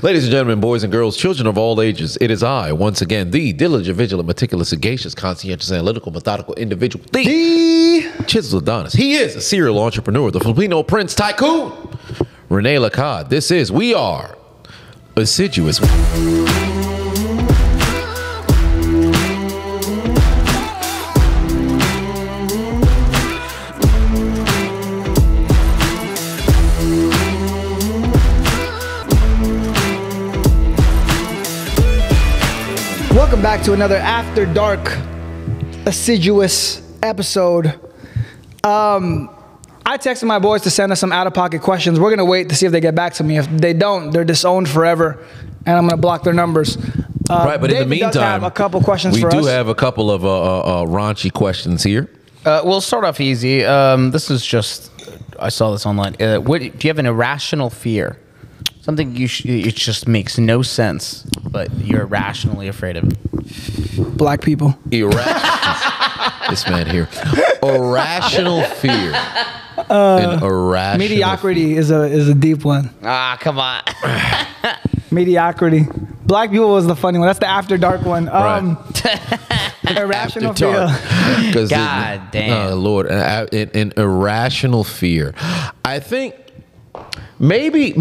Ladies and gentlemen, boys and girls, children of all ages, it is I, once again, the diligent, vigilant, meticulous, sagacious, conscientious, analytical, methodical individual, the Chisel Adonis. He is a serial entrepreneur, the Filipino Prince Tycoon, Rene Lacade. We are Assiduous. Welcome back to another After Dark Assiduous episode. I texted my boys to send us some out-of-pocket questions. We're going to wait to see if they get back to me. If they don't, they're disowned forever, and I'm going to block their numbers. Right, but David in the meantime, does have a couple questions for us. We do have a couple of raunchy questions here. We'll start off easy. This is just, I saw this online. Do you have an irrational fear? Something it just makes no sense, but you're irrationally afraid of it. Black people. Irrational. This man here. Irrational fear. An irrational Mediocrity is a deep one. Ah, come on. Mediocrity. Black people was the funny one. That's the After Dark one. Irrational After dark. fear. God damn. Oh, Lord. An irrational fear. I think maybe,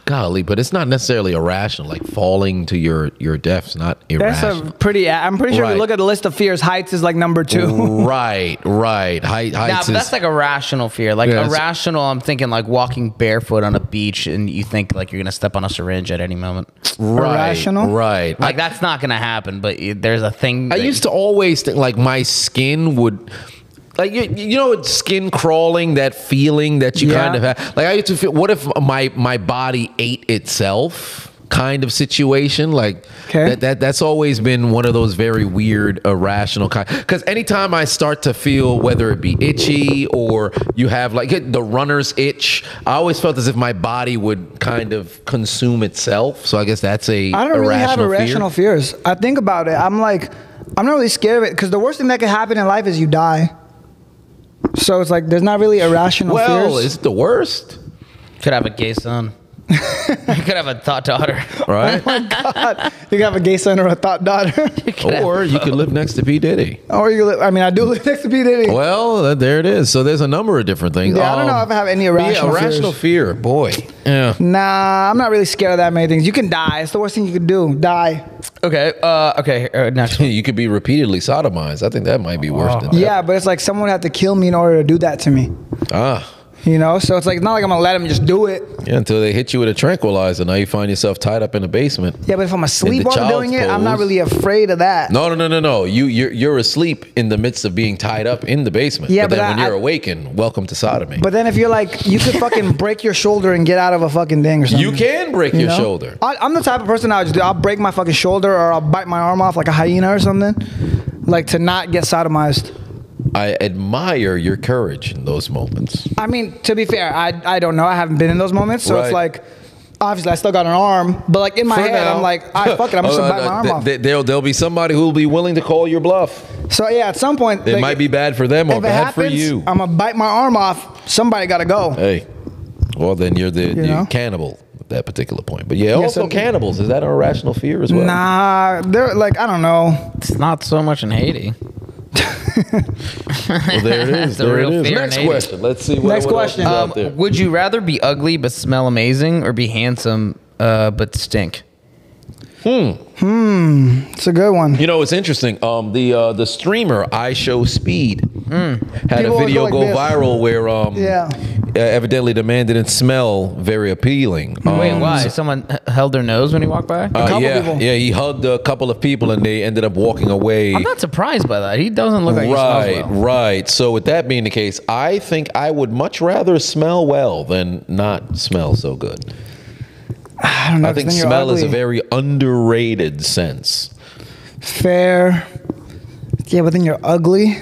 golly, but it's not necessarily irrational. Like falling to your death's not irrational. That's a pretty. I'm pretty sure if you look at the list of fears, heights is like number 2. Right. Heights But that's like a rational fear. Like irrational, I'm thinking like walking barefoot on a beach and you think like you're gonna step on a syringe at any moment. Irrational? Right. Like that's not gonna happen. But there's a thing. I used to always think like my skin would. Like, you know, it's skin crawling, that feeling that you kind of have. Like, I used to feel, what if my body ate itself kind of situation? Like, that's always been one of those very weird, irrational kind. Because anytime I start to feel, whether it be itchy or you have, like, the runner's itch, I always felt as if my body would kind of consume itself. So I guess that's I don't really have irrational fears. I think about it. I'm not really scared of it because the worst thing that could happen in life is you die. So it's like there's not really irrational fears. Well, is it the worst? Could have a gay son. You could have a thought daughter. Right? Oh my God. You could have a gay son or a thought daughter. Or you could live next to P. Diddy. Or you live, I do live next to P. Diddy. Well, there it is. So there's a number of different things. Yeah, I don't know if I have any irrational fears. Irrational fear, boy. Yeah. Nah, I'm not really scared of that many things. You can die. It's the worst thing you could do. Die. Okay. Next one. You could be repeatedly sodomized. I think that might be worse than that. Yeah, but it's like someone would have to kill me in order to do that to me. You know, so it's like it's not like I'm gonna let them just do it. Yeah, until they hit you with a tranquilizer. Now you find yourself tied up in the basement. Yeah, but if I'm asleep while doing it, I'm not really afraid of that. No. You're asleep in the midst of being tied up in the basement. Yeah, but then when you're awakened, welcome to sodomy. But then if you're like, you could fucking break your shoulder and get out of a fucking thing or something. You can break your shoulder. I'm the type of person I'll break my fucking shoulder or I'll bite my arm off like a hyena or something, like to not get sodomized. I admire your courage in those moments. I mean, to be fair, I don't know. I haven't been in those moments, so it's like, obviously I still got an arm, but like in my head, I'm like, all right, fuck it, I'm just gonna bite my arm off. There'll be somebody who will be willing to call your bluff. So yeah, at some point, it might be bad for them or bad for you. I'm gonna bite my arm off. Somebody gotta go. Hey, well then you're the cannibal at that particular point. But yeah, also cannibals. Is that an irrational fear as well? Nah, they're like, I don't know. It's not so much in Haiti. Well, there it is. There it is. Next question. Let's see what else is out there. Would you rather be ugly but smell amazing or be handsome but stink? It's a good one. You know, it's interesting. The streamer I Show Speed had a video go viral where evidently the man didn't smell very appealing. Wait, why? Someone held their nose when he walked by? Yeah, he hugged a couple of people and they ended up walking away. I'm not surprised by that. He doesn't look like he smells well. Right. So with that being the case, I think I would much rather smell well than not smell so good. I don't know. I think smell is a very underrated sense. Fair. Yeah, but then you're ugly.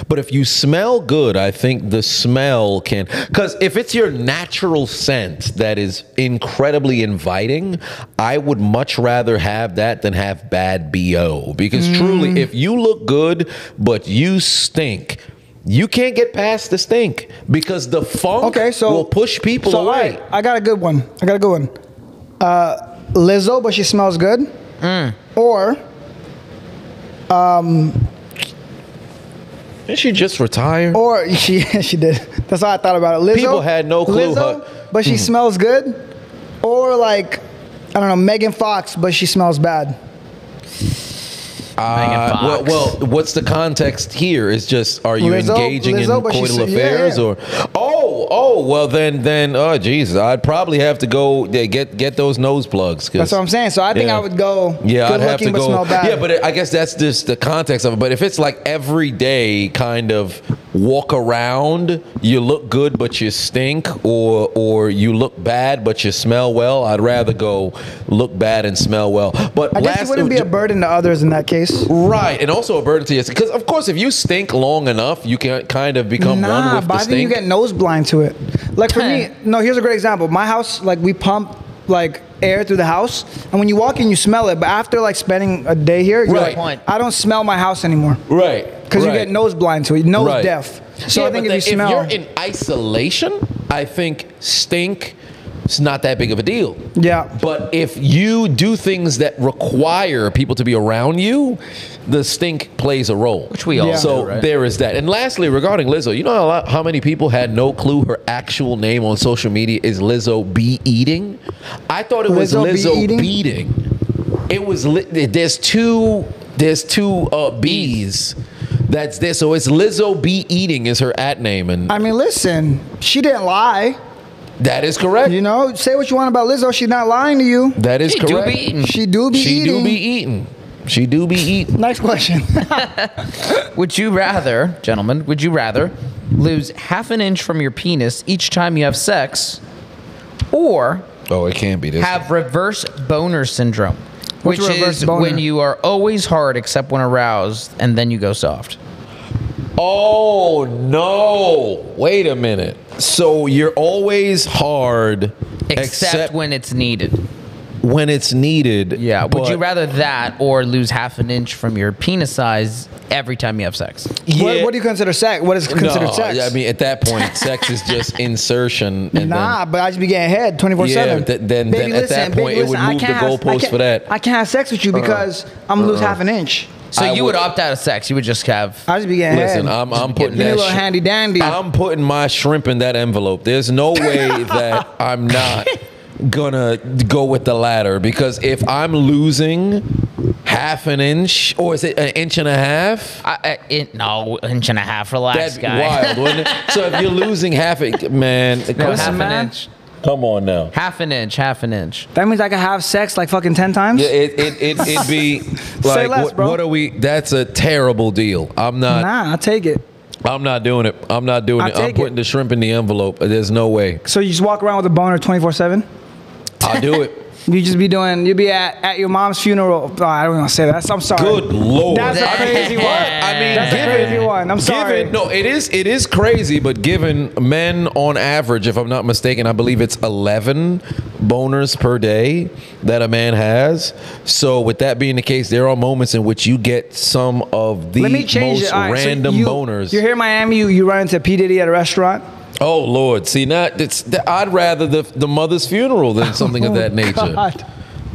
But if you smell good, I think the smell can... Because if it's your natural scent that is incredibly inviting, I would much rather have that than have bad BO. Because truly, if you look good, but you stink... you can't get past the stink because the funk will push people away. All right, I got a good one. Lizzo, but she smells good. Or, did she just retire? Or she did. That's how I thought about it. Lizzo, people had no clue. Lizzo, but she smells good. Or like, I don't know, Megan Fox, but she smells bad. Well, what's the context here? Is just, are you engaging in coital affairs or? Well then, oh Jesus, I'd probably have to go get those nose plugs. That's what I'm saying. So I think I would go. Yeah, good I'd have to looking, but go. smell bad. Yeah, but I guess that's just the context of it. But if it's like every day kind of walk around, you look good but you stink, or you look bad but you smell well, I'd rather go look bad and smell well. But I guess it wouldn't be a burden to others in that case. Right, and also a burden to yourself. Because, of course, if you stink long enough, you can kind of become one with the stink. I think you get nose blind to it. Like, for me, here's a great example. My house, like, we pump, like, air through the house, and when you walk in, you smell it. But after, like, spending a day here, you're like, I don't smell my house anymore. Right. Because you get nose blind to it, nose deaf. So I think if you smell... If you're in isolation, I think stink... it's not that big of a deal. Yeah. But if you do things that require people to be around you, the stink plays a role. Which we all So do, right? there is that. And lastly, regarding Lizzo, you know how many people had no clue her actual name on social media is Lizzo B Eating? I thought it was Lizzo Beating. It was, there's two B's. That's there. So it's Lizzo B Eating is her @name. And I mean, listen, she didn't lie. That is correct. You know, say what you want about Lizzo. She's not lying to you. That is correct. She do be eating. She do be eating. Next question. Would you rather, gentlemen, lose half an inch from your penis each time you have sex, or it can't be this. Have reverse boner syndrome, What's which reverse is boner? when you are always hard except when aroused, and then you go soft? Oh no! Wait a minute. So you're always hard, except when it's needed. When it's needed. Yeah. Would you rather that or lose half an inch from your penis size every time you have sex? Yeah. What do you consider sex? What is considered sex? I mean, at that point, sex is just insertion. And but I just be getting head 24/7. Yeah, then at that point, it would move the goalpost for that. I can't have sex with you because I'm gonna lose half an inch. So you would opt out of sex. You would just have. I just be getting Listen, head. I'm putting that. A little handy dandy. I'm putting my shrimp in that envelope. There's no way that I'm not gonna go with the latter, because if I'm losing half an inch, or is it an inch and a half? No, inch and a half. Relax, That'd be guy. wild, wouldn't it? So if you're losing half it, man, half an inch. Come on now. Half an inch. That means I can have sex like fucking 10 times? Yeah, it'd be like, Say less, bro. what are we? That's a terrible deal. I'm not. Nah, I'll take it. I'm not doing it. I'm putting the shrimp in the envelope. There's no way. So you just walk around with a boner 24/7? I'll do it. You'd be at your mom's funeral. Oh, I don't want to say that. I'm sorry. Good Lord. That's a crazy one. I mean, that's a crazy one. I'm sorry. No, it is crazy, but given men on average, if I'm not mistaken, I believe it's 11 boners per day that a man has. So with that being the case, there are moments in which you get some of the most random boners. You're here in Miami, you run into P. Diddy at a restaurant. Oh Lord! See, I'd rather the mother's funeral than something of that nature. God.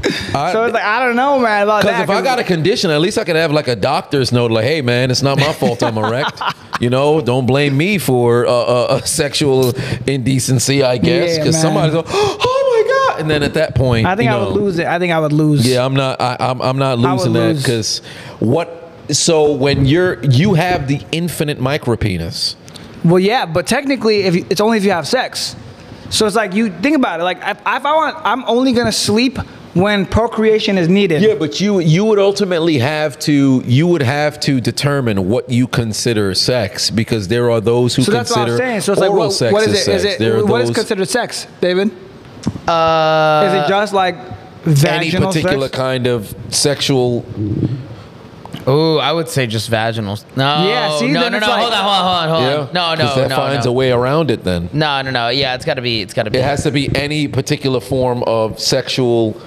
So it's like, I don't know, man, about that. Because if I got a condition, at least I could have like a doctor's note, like, "Hey, man, it's not my fault I'm erect. You know, don't blame me for a sexual indecency, I guess." Because somebody's like, "Oh my God!" And then at that point, I think I would lose it. I think I would lose. Yeah, I'm not losing that, because So when you have the infinite micro penis. Well, yeah, but technically, it's only if you have sex. So it's like, you think about it. Like, if I'm only gonna sleep when procreation is needed. Yeah, but you would ultimately have to determine what you consider sex, because there are those who consider that's what I'm saying. So it's like, oral sex what is it? sex. What is considered sex, David? Is it just like vaginal any particular sex? kind of sexual? Oh, I would say just vaginal. No. Yeah, see, no. like, Hold on. Yeah, No. that finds a way around it then. No. Yeah, it's got to be. It has to be any particular form of sexual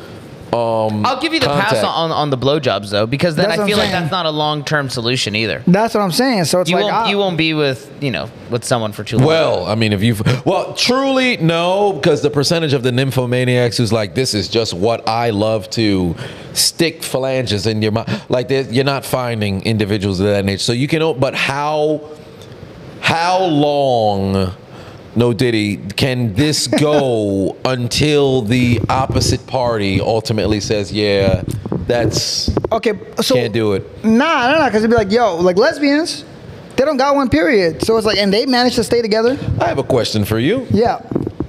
I'll give you the pass contact. on the blowjobs though, because then That's I what feel I'm like saying. that's not a long-term solution either. That's what I'm saying. So it's You like won't you won't be with someone for too long. Well, I mean, truly no, because the percentage of the nymphomaniacs who's like, this is just what I love to stick phalanges in your mind. Like, you're not finding individuals of that nature. So you can, but how long, no Diddy, can this go until the opposite party ultimately says, yeah, that's okay. So can't do it. Nah, because it'd be like, yo, like lesbians, they don't got one period. So it's like, and they manage to stay together. I have a question for you. Yeah,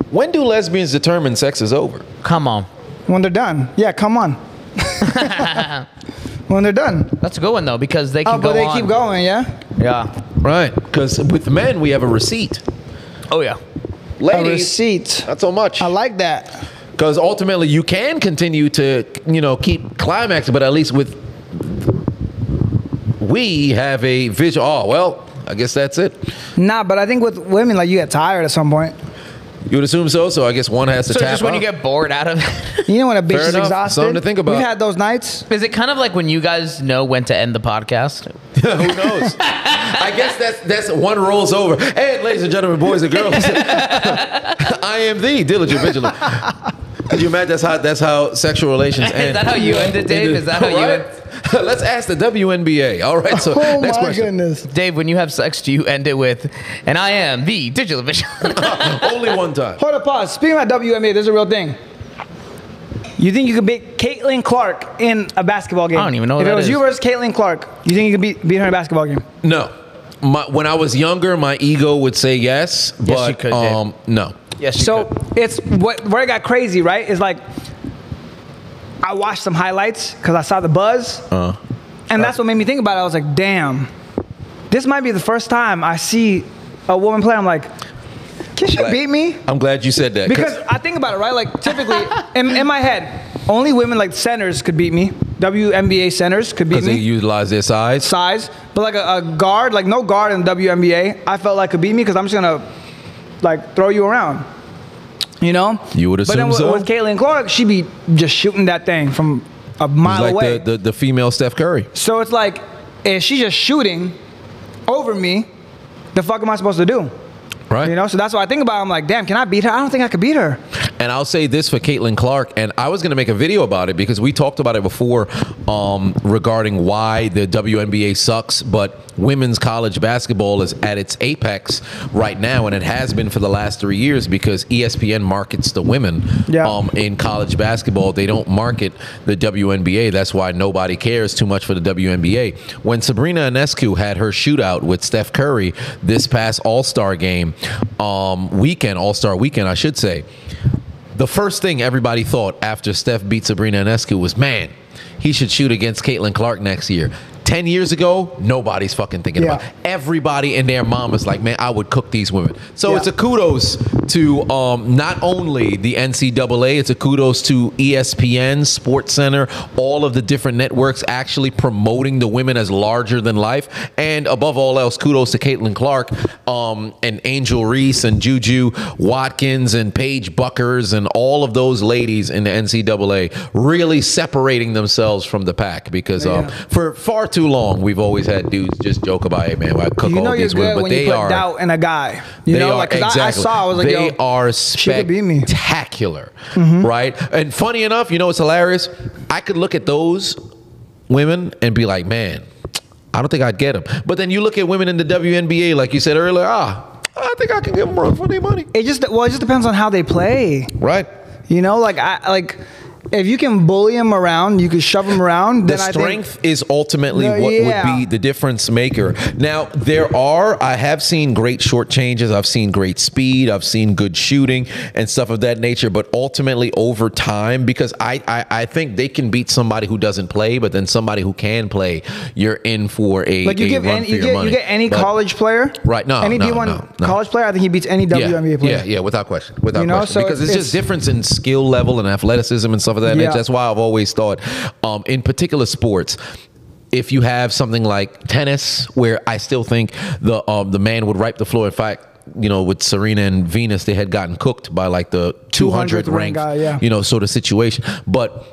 When do lesbians determine sex is over? Come on. when they're done. Yeah, come on. When they're done. That's a good one though, because they can But go they on. keep going. Yeah. Yeah. Right, because with men we have a receipt. Oh yeah. A Ladies, receipt. not so much. I like that. Because ultimately you can continue to, keep climaxing, but at least we have a visual. Oh, well, I guess that's it. Nah, but I think with women, like you get tired at some point. You would assume so. So I guess one has to So tap just when you out. get bored out of it. You know when a bitch Fair is enough. exhausted. Something to think about. We've had those nights. Is it kind of like when you guys know when to end the podcast? Who knows? I guess that's one rolls over. And ladies and gentlemen, boys and girls, I am the diligent vigilant. Could you imagine that's how sexual relations end? Is that how you end it, Dave? Is that how you end? Let's ask the WNBA. All right, so Oh next my question. goodness. Dave, when you have sex, do you end it with, and I am the digital vigilant? Only one time. Hold up, pause. Speaking about WNBA, there's a real thing. You think you could beat Caitlin Clark in a basketball game? I don't even know what if that it was is. you versus Caitlin Clark, you think you could beat her in a basketball game? No. When I was younger, my ego would say yes, but Yes, you could, Dave. no. Yes, you So could. it's where it got crazy, right? Is like I watched some highlights because I saw the buzz, and that's what made me think about it. I was like, damn, this might be the first time I see a woman play. I'm like, can she beat me? I'm glad you said that. Because I think about it, right? Like typically in my head, only women like centers could beat me. WNBA centers could beat Because they me. utilize their size. Size, but like a guard, like no guard in the WNBA, I felt like could beat me because I'm just gonna like throw you around. You know? You would But then assume so. with Caitlin Clark, she'd be just shooting that thing from a It's mile like away. the female Steph Curry. So it's like, if she's just shooting over me, the fuck am I supposed to do? Right. You know? So that's what I think about. I'm like, damn, can I beat her? I don't think I could beat her. And I'll say this for Caitlin Clark, and I was going to make a video about it because we talked about it before regarding why the WNBA sucks, but women's college basketball is at its apex right now, and it has been for the last 3 years because ESPN markets the women in college basketball. They don't market the WNBA. That's why nobody cares too much for the WNBA. When Sabrina Ionescu had her shootout with Steph Curry this past All-Star game, All-Star weekend, I should say, the first thing everybody thought after Steph beat Sabrina Ionescu was, man, he should shoot against Caitlin Clark next year. 10 years ago, nobody's fucking thinking about it. Everybody and their mom is like, man, I would cook these women. So it's a kudos to not only the NCAA, it's a kudos to ESPN, SportsCenter, all of the different networks actually promoting the women as larger than life. And above all else, kudos to Caitlin Clark and Angel Reese and Juju Watkins and Paige Buckers and all of those ladies in the NCAA really separating themselves from the pack because for far too long, we've always had dudes just joke about, hey, man, I cook all these women, but when they you put are doubt in a guy. You know, like, cause I saw, I was like, they yo, are she could beat me. spectacular, right? And funny enough, you know, it's hilarious. I could look at those women and be like, man, I don't think I'd get them. But then you look at women in the WNBA, like you said earlier, I think I can give them a run for their money. It just depends on how they play. Right. You know, if you can bully them around, you can shove them around. The Then strength is ultimately what would be the difference maker. Now, I have seen great short changes. I've seen great speed. I've seen good shooting and stuff of that nature. But ultimately, over time, because I think they can beat somebody who doesn't play, but then somebody who can play, you're in for a like you a give run any, for you your get money. you get any But- college player, Right, no, any no, D1 no. college player, I think he beats any WNBA player. Yeah, without question. Without You know, question. so Because it's it's- just difference in skill level and athleticism and stuff of that nature. That's why I've always thought, in particular sports, if you have something like tennis, where I still think the man would wipe the floor. In fact, you know, with Serena and Venus, they had gotten cooked by like the 200th ranked, guy, you know, sort of situation. But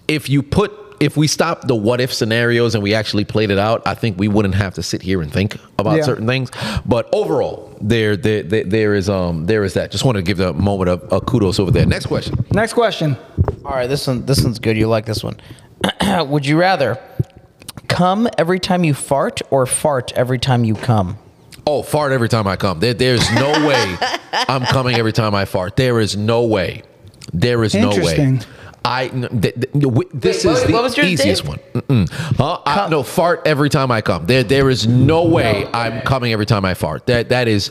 if we stopped the what if scenarios and we actually played it out, I think we wouldn't have to sit here and think about certain things. But overall, there is that. Just want to give the moment of kudos over there. Next question. Next question. All right, this one's good. You like this one. Would you rather come every time you fart or fart every time you come? Oh, fart every time I come. There's no way I'm coming every time I fart. There is no way. There is no way. Interesting. This is the easiest one. No, fart every time I come. There is no way I'm coming every time I fart. That is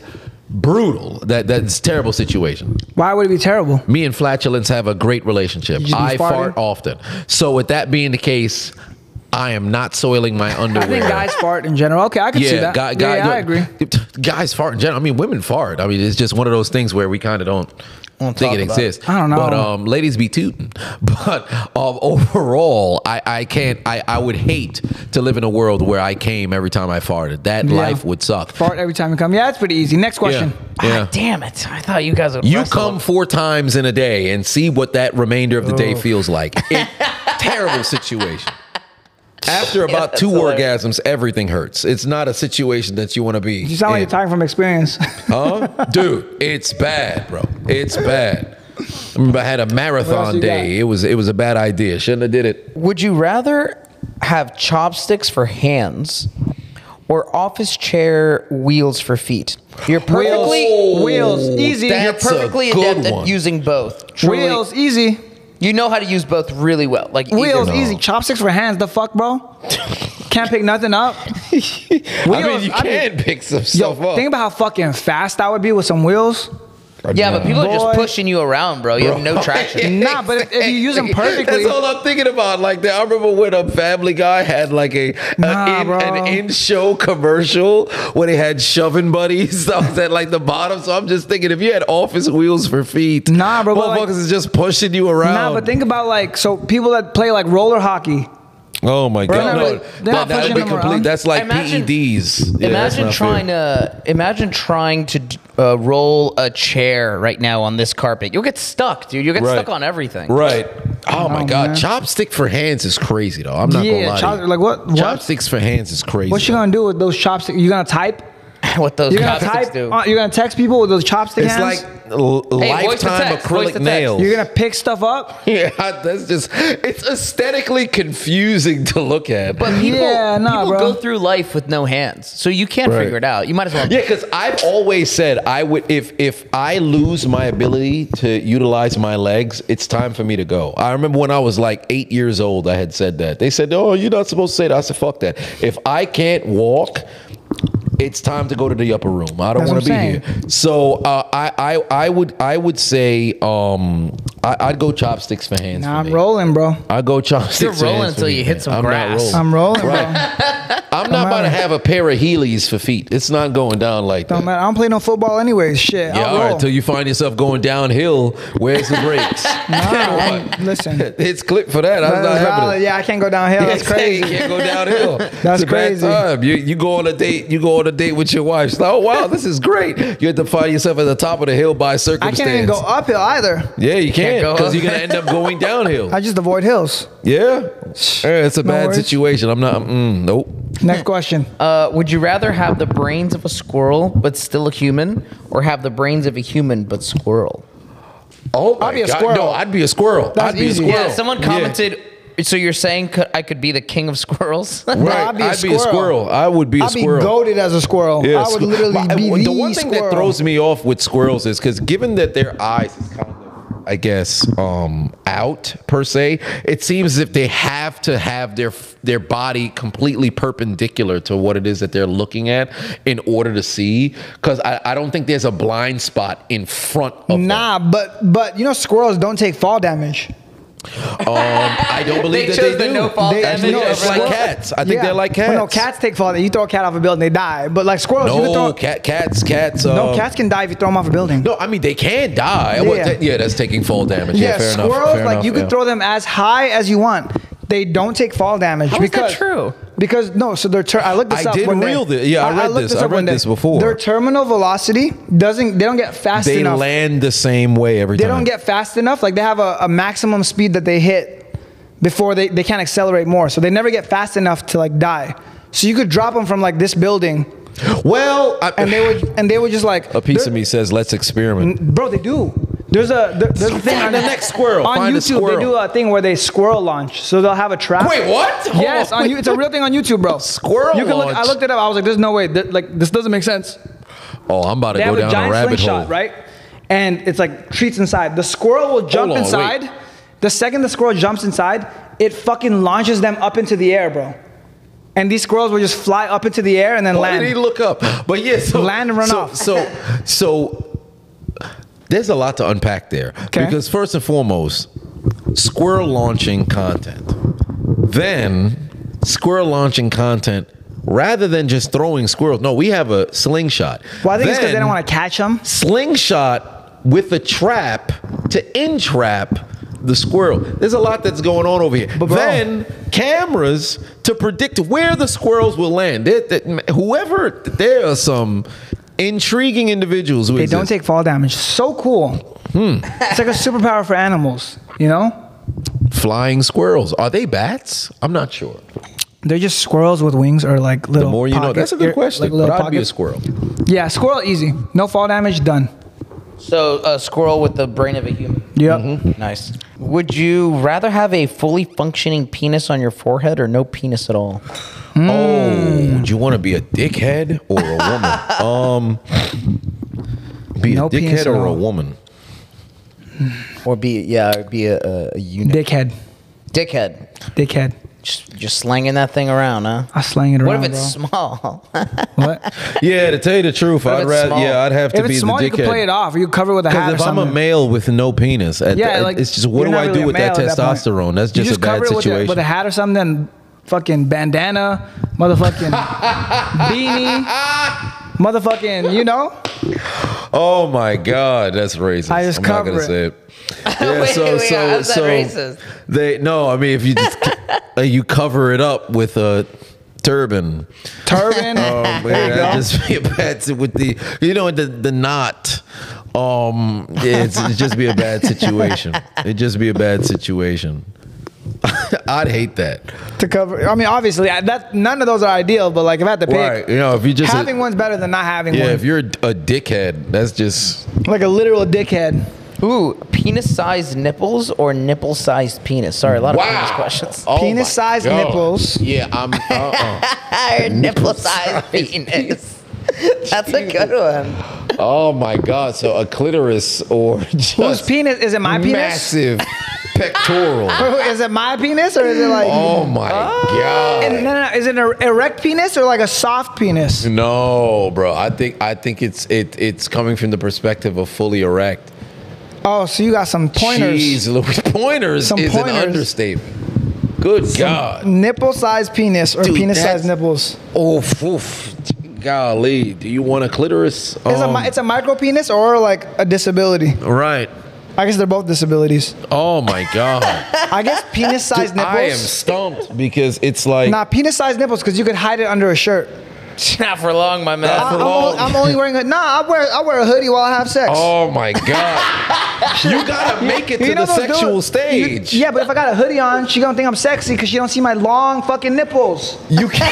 brutal. That's a terrible situation. Why would it be terrible? Me and flatulence have a great relationship. I fart often. So with that being the case, I am not soiling my underwear. I think guys fart in general. Okay, I can see that. I agree. Guys fart in general. I mean, women fart. I mean, it's just one of those things where we kind of don't think it exists. I don't know. But ladies be tooting. But overall, I would hate to live in a world where I came every time I farted. That life would suck. Fart every time you come. Yeah, that's pretty easy. Next question. Yeah. Ah, damn it. I thought you guys would You wrestle. come 4 times in a day and see what that remainder of the day feels like. Terrible situation. After about 2 orgasms, everything hurts. It's not a situation that you want to be. You sound like you're talking from experience. Huh? Dude, it's bad, bro. It's bad. I remember I had a marathon day. It was a bad idea. Shouldn't have did it. Would you rather have chopsticks for hands or office chair wheels for feet? You're perfectly Wheels. Easy. You're That's perfectly a good adept one. at using both. Truly. Wheels. Easy. You know how to use both really well. Like Wheels. either. Easy. Chopsticks for hands. The fuck, bro? Can't pick nothing up. Wheels. I mean, you can pick some stuff up. Think about how fucking fast I would be with some wheels. Yeah, but people are Boy. just pushing you around, bro. You have no traction. Nah, but if you use them perfectly. That's all I'm thinking about. Like I remember when Family Guy had like an in-show commercial when they had shoving buddies. I was at like the bottom, so I'm just thinking if you had office wheels for feet, Nah, bro, but motherfuckers like- is just pushing you around. Nah, but think about people that play like roller hockey. Oh my God! They're not pushing them around. That's like Imagine- PEDs. Yeah, Imagine trying to roll a chair right now on this carpet. You'll get stuck, dude. You'll get stuck on everything. Right. Oh my God! man. Chopstick for hands is crazy though. I'm not gonna lie. to you. Like what? Chopsticks for hands is crazy. What you gonna do with those chopsticks? You gonna type? What those You're gonna chopsticks type? do? You're gonna text people with those chopstick It's hands? like voice to lifetime text, voice to acrylic text. nails. You're gonna pick stuff up? Yeah, it's aesthetically confusing to look at. But people bro. go through life with no hands, so you can't Right. figure it out. You might as well. Yeah, because I've always said I would if I lose my ability to utilize my legs, it's time for me to go. I remember when I was like 8 years old, I had said that. They said, "Oh, you're not supposed to say that." I said, "Fuck that." If I can't walk, it's time to go to the upper room. I don't want to be here. So I would say I'd go chopsticks for hands. Nah, for I'm me. rolling, bro. I go chopsticks. You're for rolling hands for until me, you hit man. some I'm not grass. rolling. I'm rolling, bro. I'm not about to have a pair of Heelys for feet. It's not going down like Don't that. matter. I don't play no football anyways. Shit. Yeah, I'll all right. roll. Until you find yourself going downhill, where's the brakes? Listen. It's clipped for that. That's not That's happening. valid. Yeah, I can't go downhill. That's You crazy. can't go downhill. That's It's a bad crazy. time. You go on a date. You go on a date with your wife. She's like, oh wow, this is great. You have to find yourself at the top of the hill by I circumstance. can't even go uphill either. Yeah, you can't go because up. you're gonna end up going downhill. I just avoid hills. Yeah, it's a bad worries. situation. I'm not. Nope. Next question. Would you rather have the brains of a squirrel but still a human, or have the brains of a human but squirrel? Oh my I'd be a God. squirrel. No, I'd be a squirrel. That's I'd be easy. a squirrel. Yeah, someone commented. So you're saying I could be the king of squirrels? Right. I'd be a I'd be a squirrel. I would be a I'd be squirrel. goated as a squirrel. I would literally be the one thing squirrel. that throws me off with squirrels is because given that their eyes is kind of, I guess, out per se, it seems as if they have to have their body completely perpendicular to what it is that they're looking at in order to see. Because I don't think there's a blind spot in front of them. Nah, but you know squirrels don't take fall damage. I don't believe They that chose they the do. no fault They- damage. no, over It's like that. cats. I think they're like cats. Well, no, cats take fall. You throw a cat off a building, they die. But like squirrels, you can No, throw. cats. No, cats can die if you throw them off a building. No, I mean they can die. Yeah. Well, yeah, that's taking fall damage. Yeah, fair enough. squirrels, Fair like enough, you can yeah. throw them as high as you want. They don't take fall damage. How is that true? Because no, so their I looked this I up did one day. real this. Yeah, I read looked this. I up read one day. this before. Their terminal velocity they don't get fast They enough. land the same way every They time. don't get fast enough. Like they have a maximum speed that they hit before they can't accelerate more. So they never get fast enough to like die. So you could drop them from like this building. Well, and they would just like. A piece of me says, let's experiment. Bro, they do. There's a thing Find the next squirrel. on Find a YouTube. squirrel. They do a thing where they squirrel launch. So they'll have a trap. Wait, what? Yes, it's a real thing on YouTube, bro. Squirrel you can launch. I looked it up. I was like, there's no way. Like this doesn't make sense. Oh, I'm about to They go have a down a giant rabbit slingshot, hole. right? And it's like treats inside. The squirrel will jump Hold on, inside. wait. The second the squirrel jumps inside, it fucking launches them up into the air, bro. And these squirrels will just fly up into the air and then Why land. did he look up? But yeah, so Land and run off. So there's a lot to unpack there. Okay. Because first and foremost, squirrel launching content. Then squirrel launching content rather than just throwing squirrels. No, we have a slingshot. Well, I think it's because they Then don't want to catch them. slingshot with a trap to entrap the squirrel. There's a lot that's going on over here. But bro, then cameras to predict where the squirrels will land. There are some intriguing individuals who They exist. don't take fall damage. So cool. It's like a superpower for animals, you know? Flying squirrels. Are they bats? I'm not sure. They're just squirrels with wings or like little The more you know. pocket- That's a good question. like little But I'd be a pockets. squirrel. Yeah, squirrel easy. No fall damage, done. So a squirrel with the brain of a human. Yep. Nice. Would you rather have a fully functioning penis on your forehead or no penis at all? Oh, do you want to be a dickhead or a woman? Be No a penis dickhead at or a all. woman? Or be a unit? Dickhead. Dickhead. Dickhead. Just slanging that thing around, huh? I slang it around, What if it's bro. small? What? Yeah, to tell you the truth, What if I'd it's rather. small? Yeah, I'd have to If be it's the small, dickhead. you can play it off, or you cover it with a hat or Because if I'm something. a male with no penis, like, it's just what you're do not I really do a with that male at point. testosterone? That's You just a bad cover it situation. with a hat or something, and fucking bandana, motherfucking beanie, motherfucking, you know? Oh my God, that's racist. I just I'm not cover gonna it. say it. Wait, how's that racist? I mean, if you just you cover it up with a turban. Turban. Oh man, There you that'd go. just be a bad with the knot. It'd just be a bad situation. It'd just be a bad situation. I'd hate that. To cover. I mean, obviously, none of those are ideal, but like if I had to pick, Right. You know, if you just having one's better than not having yeah, one. if you're a dickhead, that's just Like a literal dickhead. Ooh, penis-sized nipples or nipple-sized penis? Sorry, a lot of penis questions. Oh my Penis-sized God. nipples. Yeah, I'm. Nipple-sized penis. That's a good one. Oh my God! So a clitoris or just Whose penis? Is it my penis? massive pectoral. Is it my penis or is it like? Oh my God! No. Is it an erect penis or like a soft penis? No, bro. I think it's coming from the perspective of fully erect. Oh, so you got some pointers. Jeez, Louis, pointers Some is pointers. an understatement. Good God. Nipple-sized penis or Dude, penis-sized that's- nipples. Oof. Golly, do you want a clitoris? It's a micro penis or like a disability. Right. I guess they're both disabilities. Oh my God. I guess penis-sized Dude, nipples. I am stumped because it's like Nah, penis-sized nipples because you could hide it under a shirt. Not for long, my man. I'm only wearing a. Nah, I wear a hoodie while I have sex. oh my God. You gotta make it to You know the those sexual dudes- stage. Yeah, but if I got a hoodie on, she gonna think I'm sexy because she don't see my long fucking nipples. You can't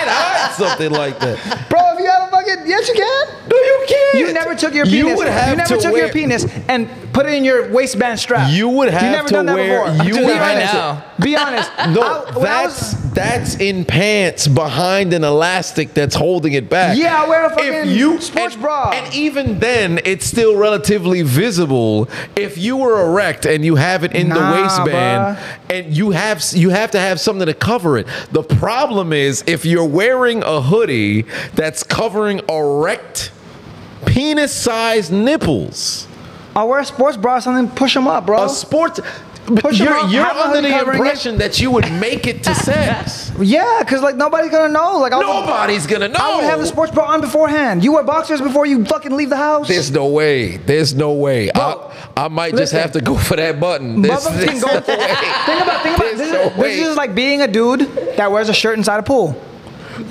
hide something like that. Bro, if you have a fucking yes, you can. No, you can't. You never took your You penis. would have you never to took wear- your penis and put it in your waistband strap. You would have You never to done that wear. before. You Be would right honest. now. Be honest. No, when I was- that's in pants behind an elastic that's holding it back. Yeah, I wear a fucking sports bra. And even then, it's still relatively visible. If you were erect and you have it in the Nah, waistband, and you have to have something to cover it. The problem is if you're wearing a hoodie that's covering erect, penis-sized nipples. I wear a sports bra or something. Push them up, bro. A sports. Push 'em up, You're have a under hoodie the covering impression that you would make it to sex. Yeah, because like nobody's gonna know. Like Nobody's gonna know. I would have the sports bra on beforehand. You wear boxers before you fucking leave the house. There's no way. There's no way. Bro, I might just listen. have to go for that button. Motherfuckers can go. Think about. There's This no way. is like being a dude that wears a shirt inside a pool.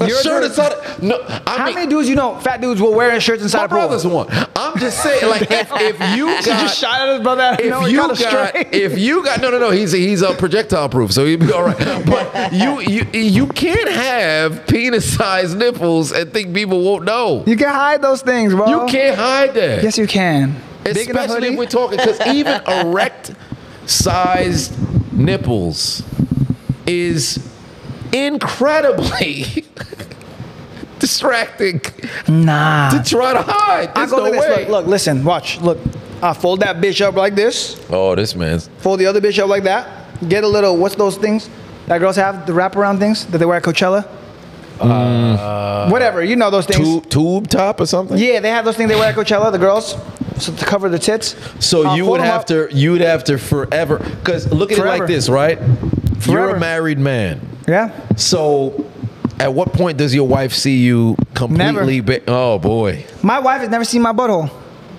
A You're shirt the- inside. No, How many dudes you know, fat dudes, will wear shirts inside my a pool? brother's one. I'm just saying, like, if you got, just shot at his brother. if you got, no, he's projectile proof, so he'd be all right. But you can't have penis-sized nipples and think people won't know. You can hide those things, bro. You can't hide that. Yes, you can. Big enough Especially hoodie? if we're talking, because even erect-sized nipples is incredibly distracting Nah. to try to hide. I There's go no like this. way. Look, listen, watch. Look, I fold that bitch up like this. Oh, this man's. Fold the other bitch up like that. Get a little, what's those things that girls have? The wraparound things that they wear at Coachella? Whatever, you know those things. Tube top or something? Yeah, they have those things they wear at Coachella, the girls, so to cover the tits. So you fold would them have up. you would have to forever, because look at it Forever. like this, right? You're Forever. a married man. Yeah. So at what point does your wife see you completely? Oh boy. My wife has never seen my butthole.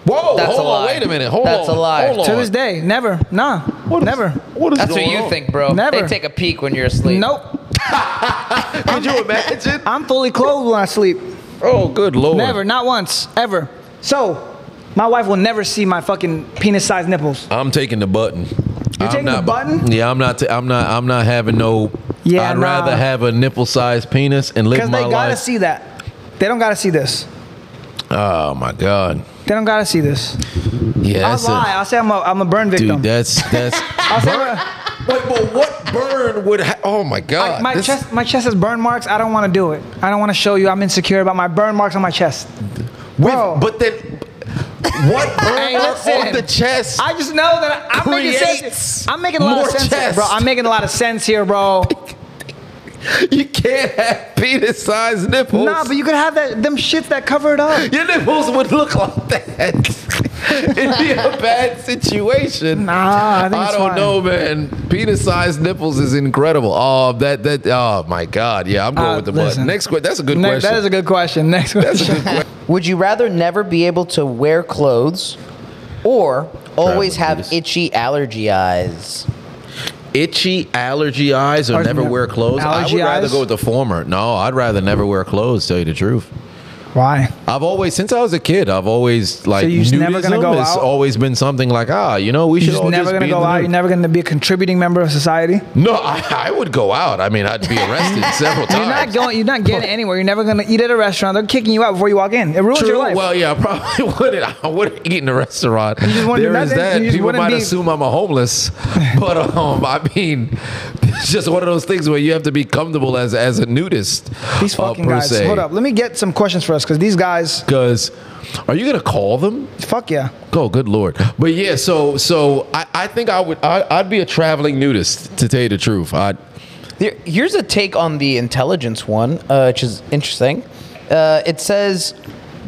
Whoa, That's hold a on, lie. wait a minute. Hold That's on. a lie. Hold To on. this day, never. Nah, What is- never. What is That's what going you on? think, bro. Never. They take a peek when you're asleep. Nope. Could you imagine? I'm fully clothed when I sleep. Oh, good lord. Never, not once, ever. So, my wife will never see my fucking penis-sized nipples. I'm taking the button. You're taking the button? Yeah, I'm not having no. Yeah, I'd nah. rather have a nipple-sized penis and live Because my they gotta life. see that. They don't gotta see this. Oh my god. They don't gotta see this. Yeah, I'll that's lie. I'll say I'm a burn victim. dude. That's. I'll say Wait, but what burn would? Oh my god. my This- chest has burn marks. I don't want to do it. I don't want to show you. I'm insecure about my burn marks on my chest. Bro. But then, what burn Hey, listen. on the chest? I just know that I'm making creates sense. I'm making a lot more of sense, here, chest. bro. I'm making a lot of sense here, bro. You can't have penis-sized nipples. Nah, but you could have them shits that cover it up. Your nipples would look like that. It'd be a bad situation. Nah, I think it's don't fine. know, man. Penis-sized nipples is incredible. Oh, oh my God. Yeah, I'm going with the butt. Listen. Next question. That's a good Ne- question. That is a good question. Next That's a question. good question. Would you rather never be able to wear clothes or always have Penis. itchy allergy eyes? Itchy allergy eyes or Or never no- wear clothes? I allergy would rather eyes? go with the former. No, I'd rather never wear clothes, tell you the truth. Why? I've always, since I was a kid, I've always like you're just never gonna nudism go has out? always been something like, we You're should just all never just gonna be go in the out. nude. You're never gonna be a contributing member of society. No, I would go out. I mean, I'd be arrested several times. You're not going. You're not getting anywhere. You're never gonna eat at a restaurant. They're kicking you out before you walk in. It ruins True. your life. Well, yeah, I probably wouldn't. I wouldn't eat in a restaurant. just wouldn't do There is nothing? that. You just People wouldn't might be- assume I'm a homeless, but I mean, it's just one of those things where you have to be comfortable as a nudist. These fucking per guys. se. Hold up. Let me get some questions for us because these guys. Because, are you gonna call them? Fuck yeah. Oh, good lord! But yeah, so I think I'd be a traveling nudist, to tell you the truth. Here's a take on the intelligence one, which is interesting. It says,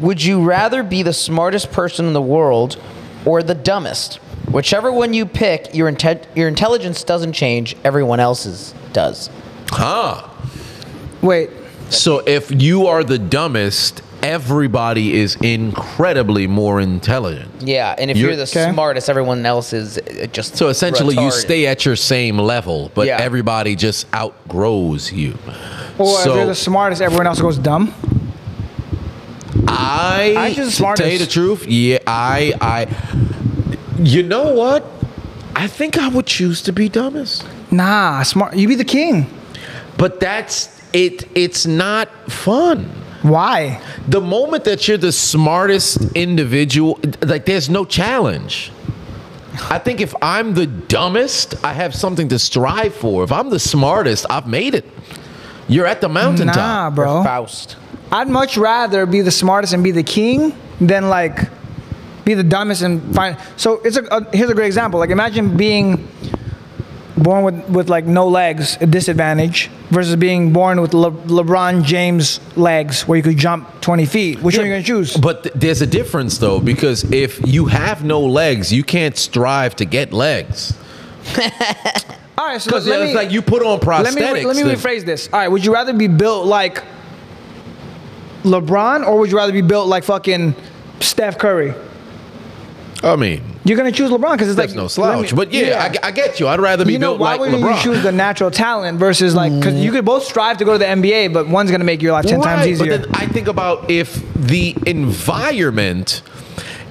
would you rather be the smartest person in the world or the dumbest? Whichever one you pick, your intelligence doesn't change. Everyone else's does. Wait. So if you are the dumbest, everybody is incredibly more intelligent. Yeah, and if you're the Okay. smartest, everyone else is just So essentially, you retarded. stay at your same level, but Yeah. everybody just outgrows you. Or if So- you're the smartest, everyone else goes dumb. I choose the to tell you smartest. the truth, yeah, you know what? I think I would choose to be dumbest. Nah, smart. You be the king. But that's it. It's not fun. Why? The moment that you're the smartest individual, like there's no challenge. I think if I'm the dumbest, I have something to strive for. If I'm the smartest, I've made it. You're at the mountaintop. Nah, bro. Faust. I'd much rather be the smartest and be the king than like be the dumbest and find. So here's a great example. Like imagine being born with like no legs, a disadvantage, versus being born with LeBron James legs where you could jump 20 feet. Which one are you gonna choose? But there's a difference though, because if you have no legs, you can't strive to get legs. All right, so Because let it's me, like you put on prosthetics. let me that- rephrase this. All right, would you rather be built like LeBron or would you rather be built like fucking Steph Curry? I mean, You're gonna choose LeBron because it's That's like no slouch. But I get you. I'd rather be built why like would LeBron. you choose the natural talent versus like, because you could both strive to go to the NBA, but one's gonna make your life 10 times easier. But then I think about if the environment,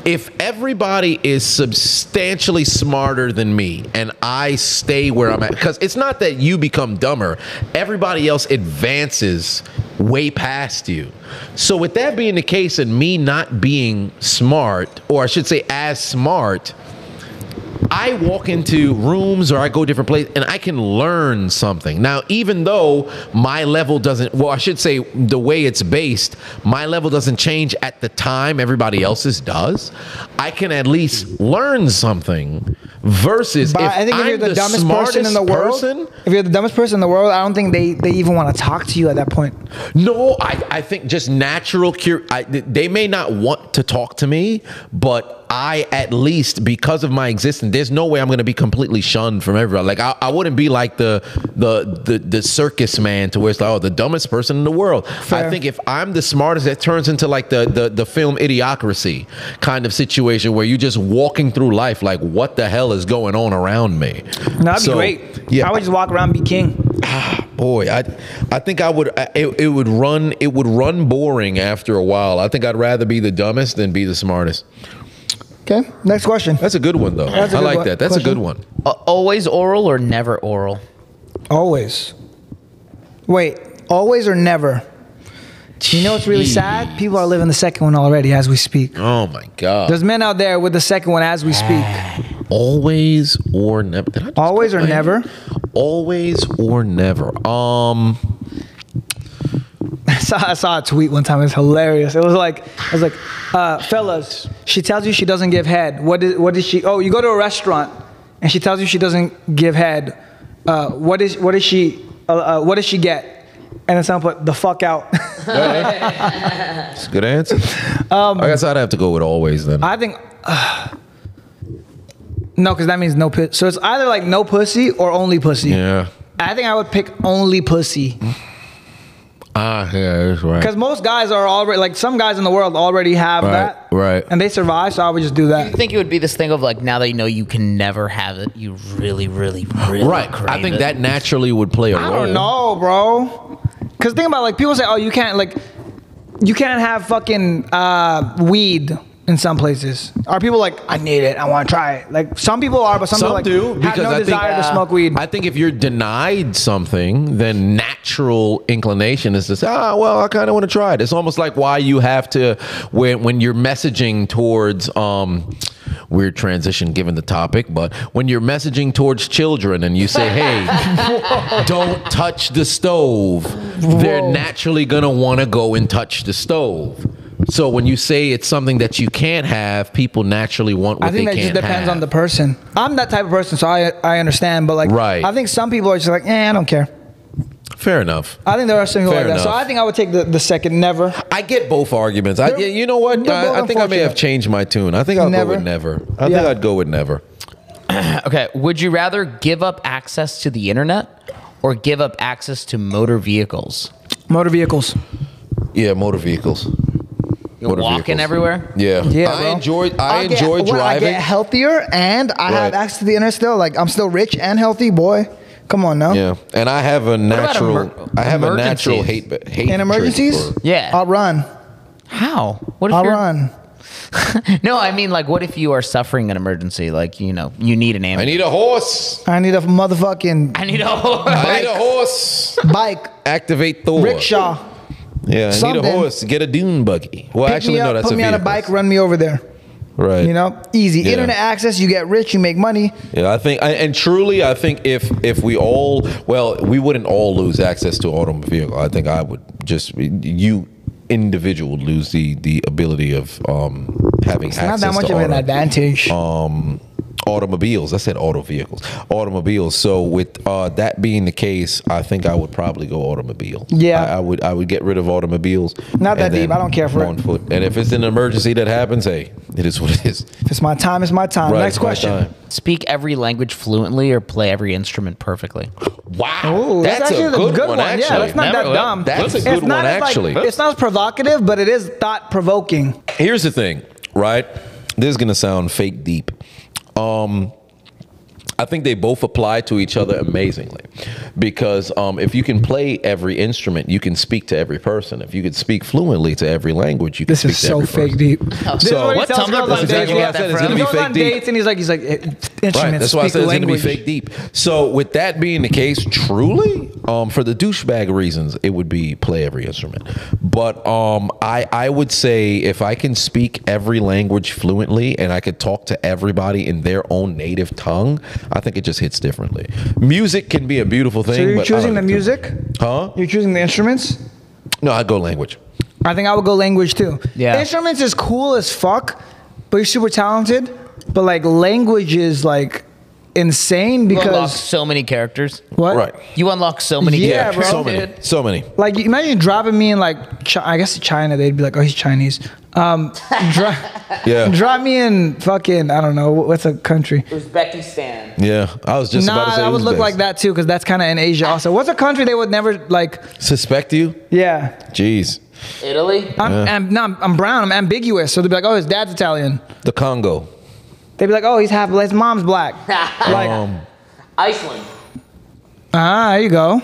if everybody is substantially smarter than me and I stay where I'm at, because it's not that you become dumber, everybody else advances way past you. So with that being the case and me not being smart, or I should say as smart, I walk into rooms or I go different places and I can learn something. Now, even though my level doesn't, well, I should say the way it's based, my level doesn't change at the time everybody else's does, I can at least learn something versus But I think if you're the dumbest person in the world, if you're the dumbest person in the world, I don't think they even want to talk to you at that point. No, I think just natural they may not want to talk to me, but I, at least because of my existence, there's no way I'm going to be completely shunned from everybody. Like I wouldn't be like the circus man to where it's like, oh, the dumbest person in the world. Fair. I think if I'm the smartest, it turns into like the film Idiocracy kind of situation where you're just walking through life like, what the hell is going on around me? No, that'd be great. Yeah, I would just walk around and be king. Boy, I think I would. It would run boring after a while. I think I'd rather be the dumbest than be the smartest. Okay, next question. That's a good one, though. I like that. That's a good one. Always oral or never oral? Always. Wait, always or never? You know what's really sad? People are living the second one already as we speak. Oh, my God. There's men out there with the second one as we speak. Always or never? Always or never? Always or never. I saw a tweet one time. It was hilarious. It was like, fellas, she tells you she doesn't give head. What is she? Oh, you go to a restaurant and she tells you she doesn't give head. What does she get? And then someone put the fuck out. That's a good answer. I guess I'd have to go with always then. I think no, because that means no pussy. So it's either like no pussy or only pussy. Yeah. I think I would pick only pussy. Yeah, that's right. Because most guys are already, like some guys in the world already have that. Right. And they survive, so I would just do that. I think it would be this thing of like, now that you know you can never have it, you really, really, really right. crave I think it. that naturally would play a role. I don't know, bro. Because think about, like, people say, oh, you can't have fucking weed in some places. Are people like, I need it, I want to try it? Like, some people are, but some people like, do, have no desire to smoke weed. I think if you're denied something, then natural inclination is to say, well, I kind of want to try it. It's almost like why you have to, when you're messaging towards, weird transition given the topic, but when you're messaging towards children and you say, hey, don't touch the stove, they're naturally going to want to go and touch the stove. So when you say it's something that you can't have, people naturally want what they can't have. I think that just depends on the person. I'm that type of person, so I understand. But like, I think some people are just like, I don't care. Fair enough. I think there are some people like that. Enough. So I think I would take the second never. I get both arguments. You know what? I think I may have changed my tune. I think I'll go with never. I think I'd go with never. Okay. Would you rather give up access to the internet or give up access to motor vehicles? Motor vehicles. Yeah, motor vehicles. You're walking everywhere? Yeah. I enjoy driving. I get healthier and I have access to the internet still. Like, I'm still rich and healthy, boy. Come on now. Yeah. And I have a natural hate in emergencies? I'll run. How? What if I'll run. No, I mean, like, what if you are suffering an emergency? Like, you know, you need an ambulance. I need a horse. I need a motherfucking... I need a horse. I need a horse. Bike. Activate Thor. Rickshaw. Yeah, I need a horse. Get a dune buggy. Well, actually, no, that's a vehicle. Put me on a bike, run me over there. Right. You know, easy. Yeah. Internet access, you get rich, you make money. Yeah, I think, and truly, I think if we all, we wouldn't all lose access to an automobile. I think I would just, you individual would lose the ability of having access to not that much of an advantage. Automobiles. I said auto vehicles. Automobiles. So with that being the case, I think I would probably go automobile. Yeah. I would get rid of automobiles. Not that deep. I don't care for it. On foot. And if it's an emergency that happens, hey, it is what it is. If it's my time, it's my time. Right, Next question. Speak every language fluently or play every instrument perfectly? Wow. Ooh, that's actually a good one. Actually. Yeah, that's not that dumb. That's a good one, actually. It's not as provocative, but it is thought-provoking. Here's the thing, right? this is gonna sound fake deep. I think they both apply to each other amazingly, because if you can play every instrument, you can speak to every person. If you could speak fluently to every language, you can speak to every person. This is so fake deep. So what Tumblr? That's exactly what I said. It's gonna be fake deep. And he's like instruments. Right. That's why I said it's going to be language. fake deep. So with that being the case, truly, for the douchebag reasons, it would be play every instrument. But I would say if I can speak every language fluently and I could talk to everybody in their own native tongue, I think it just hits differently. Music can be a beautiful thing. So you're but choosing the music? Huh? You're choosing the instruments? No, I'd go language. I think I would go language too. Yeah. Instruments is cool as fuck, but you're super talented. But like language is like insane You unlock because so many characters. what? Right. You unlock so many Yeah, characters. bro. So many. Like imagine dropping me in like I guess China, they'd be like, oh, he's Chinese. Yeah. Drop me in fucking I don't know what's a country. Uzbekistan. Yeah. I was just about to say I would look Uzbeks. like that too because that's kind of in Asia also. What's a country they would never like? Suspect you? Yeah. Jeez. Italy. I'm brown. I'm ambiguous. So they'd be like, oh, his dad's Italian. The Congo. They'd be like, oh, his mom's black. Like, Iceland. there you go.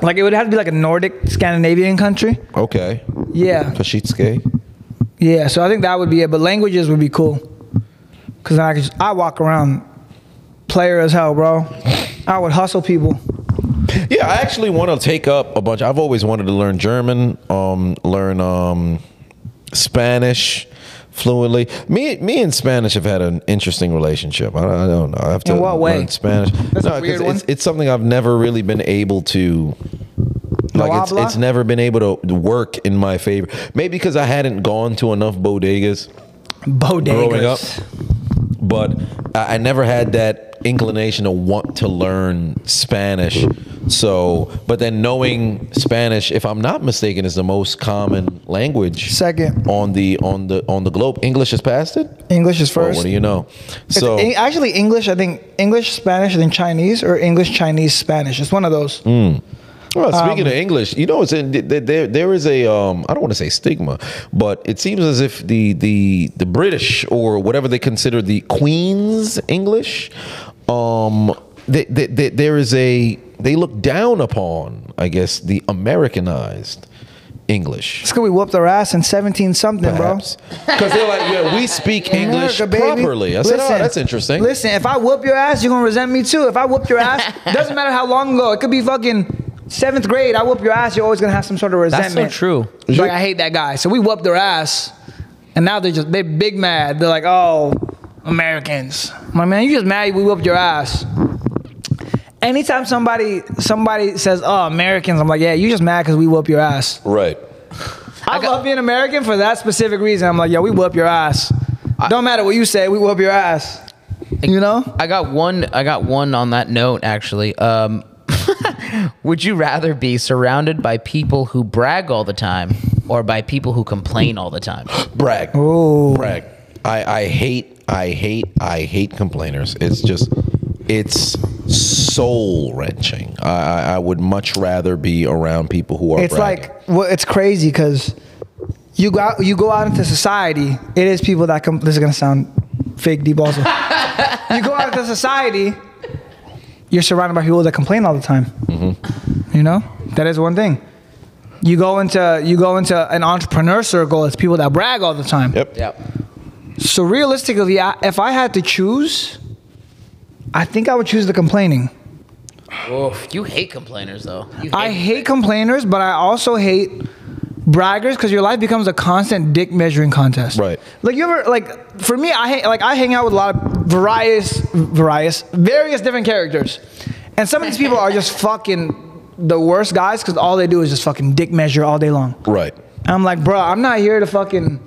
Like it would have to be like a Nordic Scandinavian country. Okay. Yeah. Kashitske. Yeah. So I think that would be it. But languages would be cool. Cause then I walk around player as hell, bro. I would hustle people. Yeah, I actually want to take up a bunch. I've always wanted to learn German, learn Spanish fluently. Me and Spanish have had an interesting relationship. I don't know. I have to In what way? learn Spanish. That's a weird 'cause one. it's something I've never really been able to. Like habla? it's never been able to work in my favor. Maybe because I hadn't gone to enough bodegas growing up. But I never had that inclination to want to learn Spanish. So, but then knowing Spanish, if I'm not mistaken, is the most common language. Second. on the globe. English has passed it. English is Oh, first. what do you know? So Actually, English. I think English, Spanish, and then Chinese, or English, Chinese, Spanish. It's one of those. well, speaking of English, you know, there is a I don't want to say stigma, but it seems as if the British or whatever they consider the Queen's English, there is they look down upon, I guess, the Americanized English. It's 'cause we whooped their ass in 17 something, bro. Because they're like, yeah, we speak English America, baby. properly. I said, oh, that's interesting. Listen, if I whoop your ass, you're gonna resent me too. If I whoop your ass, doesn't matter how long ago. It could be fucking 7th grade. I whoop your ass, you're always gonna have some sort of That's resentment. so true. Like I hate that guy. So we whooped their ass, and now they're big mad. They're like, oh, Americans. I'm like, man, you just mad we whooped your ass. Anytime somebody says, oh, Americans, I'm like, yeah, you just mad because we whoop your ass. Right. I love being American for that specific reason. I'm like, yo, we whoop your ass. Don't matter what you say, we whoop your ass. You know? I got one on that note, actually. Would you rather be surrounded by people who brag all the time or by people who complain all the time? Brag. Ooh. Brag. I hate complainers. It's soul wrenching. I would much rather be around people who are It's bragging. like, well, it's crazy because you go out into society. It is people that this is gonna sound fake deep also. You go out into society, you're surrounded by people that complain all the time. Mm-hmm. You know, that is one thing. You go into an entrepreneur circle, it's people that brag all the time. Yep. So realistically, if I had to choose, I think I would choose the complaining. Oof, you hate complainers, though. I hate complainers, but I also hate braggers because your life becomes a constant dick measuring contest. Right. Like you ever for me, I hang out with a lot of various different characters, and some of these people are just fucking the worst guys because all they do is just fucking dick measure all day long. Right. And I'm like, bro, I'm not here to fucking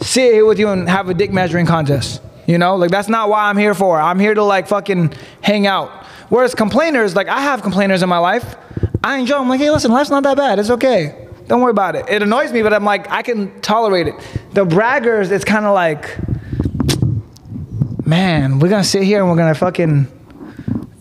sit here with you and have a dick measuring contest. You know, like that's not why I'm here for. I'm here to like fucking hang out. Whereas complainers, like I have complainers in my life. I enjoy them. I'm like, hey, listen, life's not that bad. It's okay. Don't worry about it. It annoys me, but I'm like, I can tolerate it. The braggers, it's kind of like, man, we're going to sit here and we're going to fucking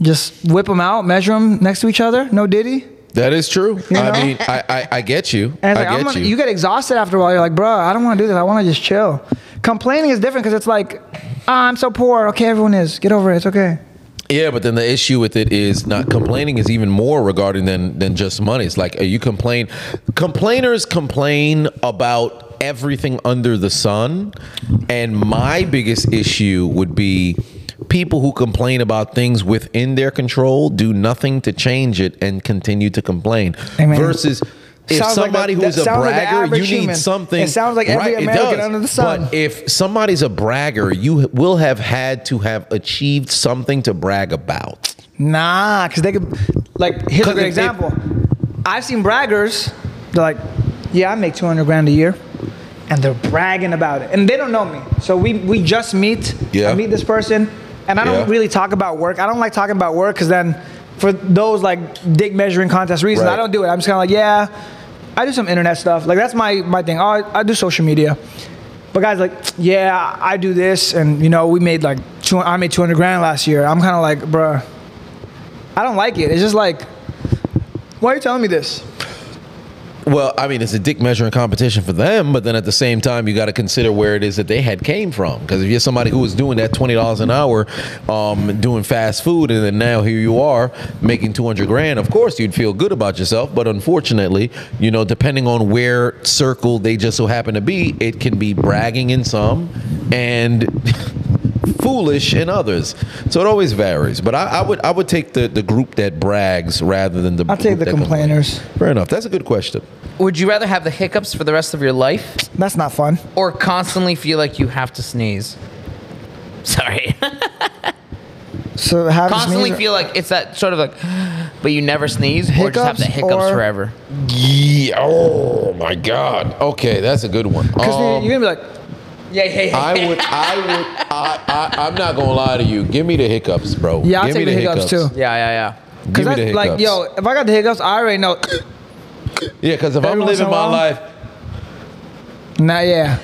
just whip them out, measure them next to each other. No Diddy. That is true. You know? I mean, I get you. And I get you. You get exhausted after a while. You're like, bro, I don't want to do this. I want to just chill. Complaining is different because it's like, I'm so poor. Okay, everyone is. Get over it. It's okay. Yeah, but then the issue with it is not complaining is even more regarding than just money. It's like you complain. Complainers complain about everything under the sun, and my biggest issue would be people who complain about things within their control, do nothing to change it, and continue to complain. Amen. Versus if Sounds somebody like who's a bragger, you need human. something. It sounds like every right, American it does. under the sun. But if somebody's a bragger, you will have had to have achieved something to brag about. Nah, because they could, like, here's a 'Cause great example. I've seen braggers, they're like, yeah, I make 200 grand a year. And they're bragging about it. And they don't know me. So we just meet. Yeah. I meet this person. And I don't really talk about work. I don't like talking about work because then for those like dick measuring contest reasons, Right. I don't do it. I'm just kind of like, yeah, I do some internet stuff. Like that's my thing. Oh, I do social media. But guys like, yeah, I do this. And you know, we made like, I made 200 grand last year. I'm kind of like, bruh, I don't like it. It's just like, why are you telling me this? Well, I mean, it's a dick measuring competition for them, but then at the same time, you got to consider where it is that they had came from. Because if you're somebody who was doing that $20 an hour, doing fast food, and then now here you are making 200 grand, of course you'd feel good about yourself. But unfortunately, you know, depending on where circle they just so happen to be, it can be bragging in some and foolish in others. So it always varies. But I would take the group that brags rather than the I'll take group the that complainers. Fair enough. That's a good question. Would you rather have the hiccups for the rest of your life That's not fun. or constantly feel like you have to sneeze? Sorry. So have Constantly feel like it's that sort of like, but you never sneeze, or just have the Hiccups hiccups or- forever. Yeah. Oh my God. Okay, that's a good one. Because you're going to be like, I'm not gonna lie to you. Give me the hiccups, bro. yeah, I'll Give take me the hiccups too. Yeah. Give me the hiccups. Like, yo, if I got the hiccups, I already know. Yeah, because if I'm Every once in living a my while. life, Nah, yeah.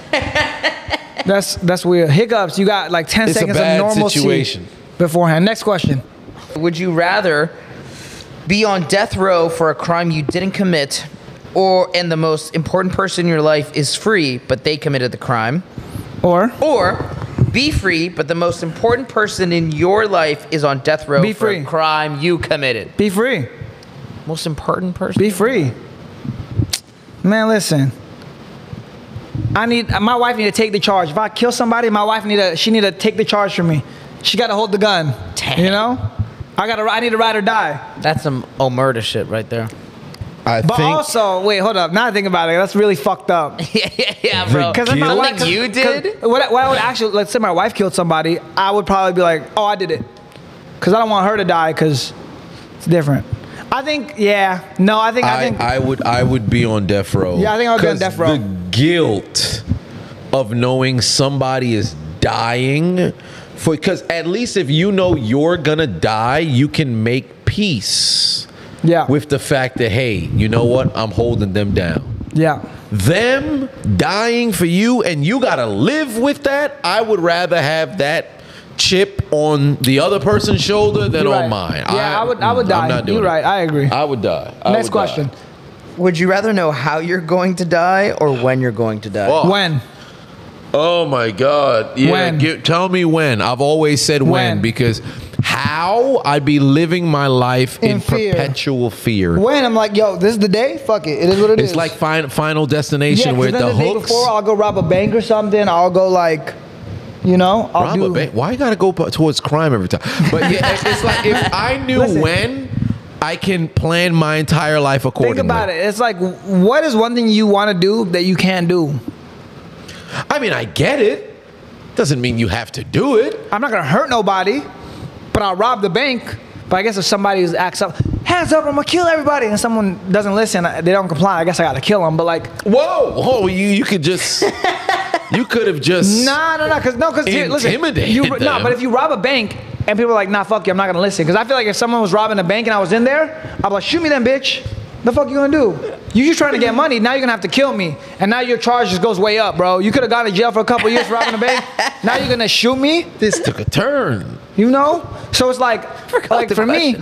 That's weird. Hiccups, you got like 10 it's a seconds of bad normalcy situation. beforehand. Next question. Would you rather be on death row for a crime you didn't commit, and the most important person in your life is free, but they committed the crime? Or Be free, but the most important person in your life is on death row Be for free. a crime you committed. be free. Most important person? Be free. Man, listen. My wife need to take the charge. If I kill somebody, my wife need to take the charge for me. She got to hold the gun. Damn. You know? I need to ride or die. That's some murder shit right there. But also, wait, hold up. Now I think about it. That's really fucked up. yeah, bro. Because if my Guilt? wife, You did? What I would actually, let's say my wife killed somebody, I would probably be like, oh, I did it. Because I don't want her to die because it's different. I think, yeah. No, I think. I would be on death row. Yeah, I think I would be on 'Cause death row. The guilt of knowing somebody is dying, because at least if you know you're gonna die, you can make peace. Yeah. With the fact that, hey, you know what? I'm holding them down. Yeah. Them dying for you and you got to live with that. I would rather have that chip on the other person's shoulder than You're on right. mine. Yeah, I would die. I'm not doing You're it. right. I agree. I would die. Next question. Would you rather know how you're going to die or when you're going to die? Oh. When? Oh my God. Yeah, When? tell me when. I've always said when because how I'd be living my life in fear. perpetual fear. When? I'm like, yo, this is the day? Fuck it. It is what it is. It's like Final Destination yeah, where 'cause the then the day hooks. before, I'll go rob a bank or something. I'll go like, you know, I'll Rob do. a bank? Why you gotta go towards crime every time? But yeah, it's like if I knew Listen. when, I can plan my entire life accordingly. Think about it. It's like, what is one thing you want to do that you can't do? I mean, I get it. Doesn't mean you have to do it. I'm not gonna hurt nobody, but I'll rob the bank. But I guess if somebody acts up, hands up, I'm gonna kill everybody, and someone doesn't listen, they don't comply, I guess I gotta kill them. But like, Whoa, you could just, you could have just. because listen, Intimidated them. no, but if you rob a bank and people are like, nah, fuck you, I'm not gonna listen, because I feel like if someone was robbing a bank and I was in there, I'd be like, shoot me then, bitch. The fuck you gonna do? You just trying to get money. Now you're gonna have to kill me, and now your charge just goes way up, bro. You could have gone to jail for a couple years for robbing a bank. Now you're gonna shoot me. This took a turn. You know? So it's like for me,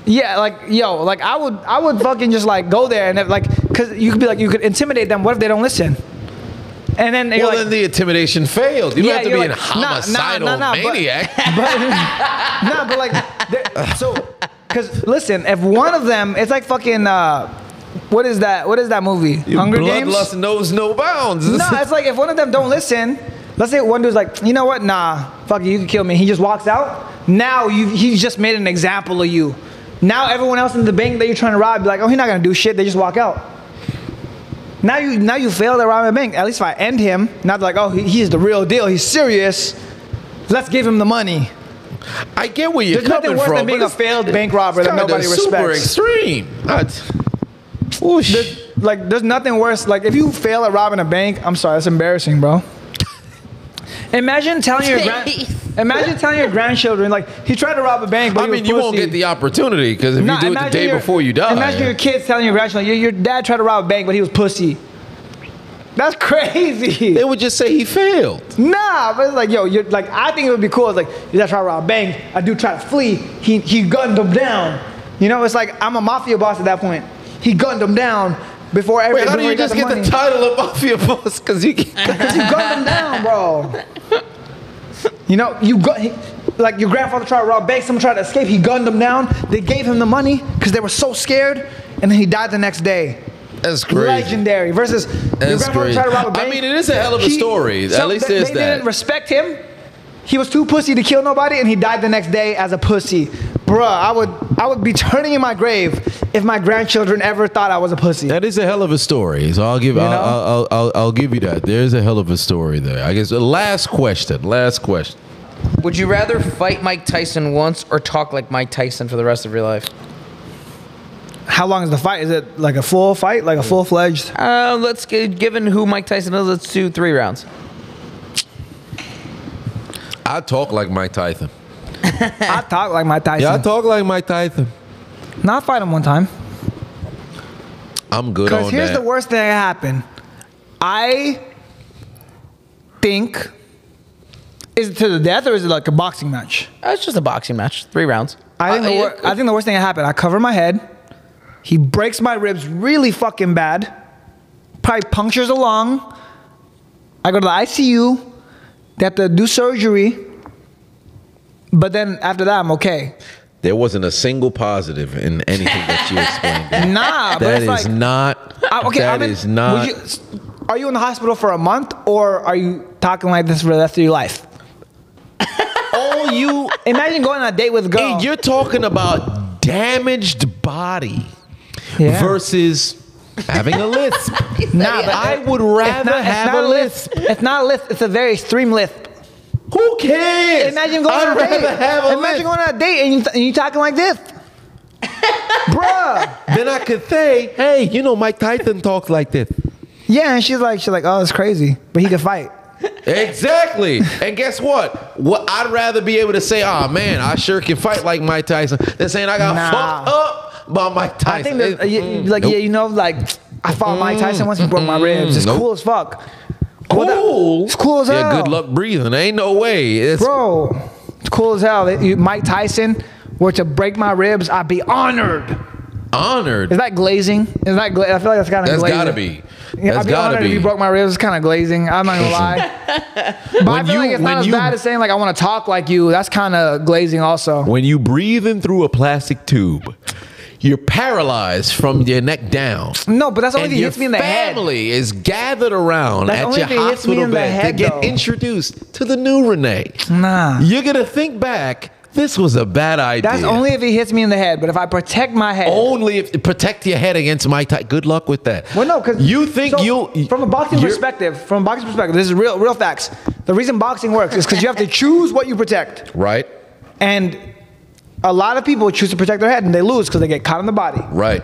yeah, like yo, like I would fucking just like go there and like, cause you could be like, you could intimidate them. What if they don't listen? And then you're Well, like, then the intimidation failed. You don't have to be you're a like, homicidal maniac. But like, so, because listen, if one of them, it's like fucking, what is that movie? Hunger Games? Bloodlust knows no bounds. No, it's like if one of them don't listen, let's say one dude's like, you know what? Nah, fuck you can kill me. He just walks out. Now he's just made an example of you. Now everyone else in the bank that you're trying to rob, be like, oh, he's not gonna do shit. They just walk out. Now you failed at robbing a bank. At least if I end him, not like, oh, he's the real deal. He's serious. Let's give him the money. I get where you're There's coming nothing worse from. than being a failed bank robber that nobody super respects. extreme. There's nothing worse. Like if you fail at robbing a bank, I'm sorry, that's embarrassing, bro. Imagine telling your grandchildren, like, he tried to rob a bank, but I mean, you won't get the opportunity because if you do it the day before you die. Imagine your kids telling your grandchildren, your dad tried to rob a bank, but he was pussy. That's crazy. They would just say he failed. Nah, but it's like, yo, you're like, I think it would be cool. It's like, you try to rob a bank, a dude tried to flee, he gunned him down. You know, it's like, I'm a mafia boss at that point. He gunned him down before everything. Wait, how do you just get the title of mafia boss? Because you gunned him down, bro. You know, like your grandfather tried to rob a bank, someone tried to escape, he gunned him down. They gave him the money because they were so scared, and then he died the next day. That's crazy. Legendary. Versus your grandfather tried to rob a bank. I mean, it is a hell of a story. At least there's that. They didn't respect him. He was too pussy to kill nobody, and he died the next day as a pussy. Bruh, I would be turning in my grave if my grandchildren ever thought I was a pussy. That is a hell of a story. So I'll give you that. There's a hell of a story there. I guess the last question. Would you rather fight Mike Tyson once or talk like Mike Tyson for the rest of your life? How long is the fight? Is it like a full fight, like a full-fledged? Given who Mike Tyson is, let's do 3 rounds. I talk like Mike Tyson. I talk like Mike Tyson. Yeah, I talk like Mike Tyson. I'll fight him one time. I'm good on that. Because here's the worst thing that happened. I think, is it to the death or is it like a boxing match? It's just a boxing match. 3 rounds. I think the worst thing that happened, I cover my head. He breaks my ribs really fucking bad. Probably punctures a lung. I go to the ICU. They have to do surgery. But then after that, I'm okay. There wasn't a single positive in anything that you explained. Nah, but it's like, not. Okay, that is not. Are you in the hospital for a month, or are you talking like this for the rest of your life? Imagine going on a date with a girl. Hey, you're talking about damaged body versus having a lisp. Nah, but I would rather have a lisp. It's not a lisp. It's a very extreme lisp. Who cares? Imagine going on a date. Imagine going on a date and you talking like this. Bruh. Then I could say, hey, you know, Mike Tyson talks like this. Yeah, and she's like, oh, it's crazy. But he can fight. Exactly. And guess what? I'd rather be able to say, oh, man, I sure can fight like Mike Tyson than saying I got fucked up by Mike Tyson. I think I fought Mike Tyson once, he broke my ribs. It's cool as fuck. Cool? It's cool as hell. Yeah, good luck breathing. Ain't no way. Bro, it's cool as hell. Mike Tyson were to break my ribs, I'd be honored. Honored? Is that glazing? I feel like that's kind of glazing. That's gotta be. I'd be honored if you broke my ribs. It's kind of glazing. I'm not gonna lie. But I feel like it's not as bad as saying like I want to talk like you. That's kind of glazing also. When you breathing through a plastic tube, you're paralyzed from your neck down. No, but that's only if he hits me in the head. Your family is gathered around at your hospital bed to get introduced to the new Renee. Nah. You're going to think back, this was a bad idea. That's only if he hits me in the head. But if I protect my head. Only if protect your head against Mike Tyson. Good luck with that. Well, no, because you think from a boxing perspective, this is real facts. The reason boxing works is because you have to choose what you protect. Right. And a lot of people choose to protect their head and they lose because they get caught in the body. Right.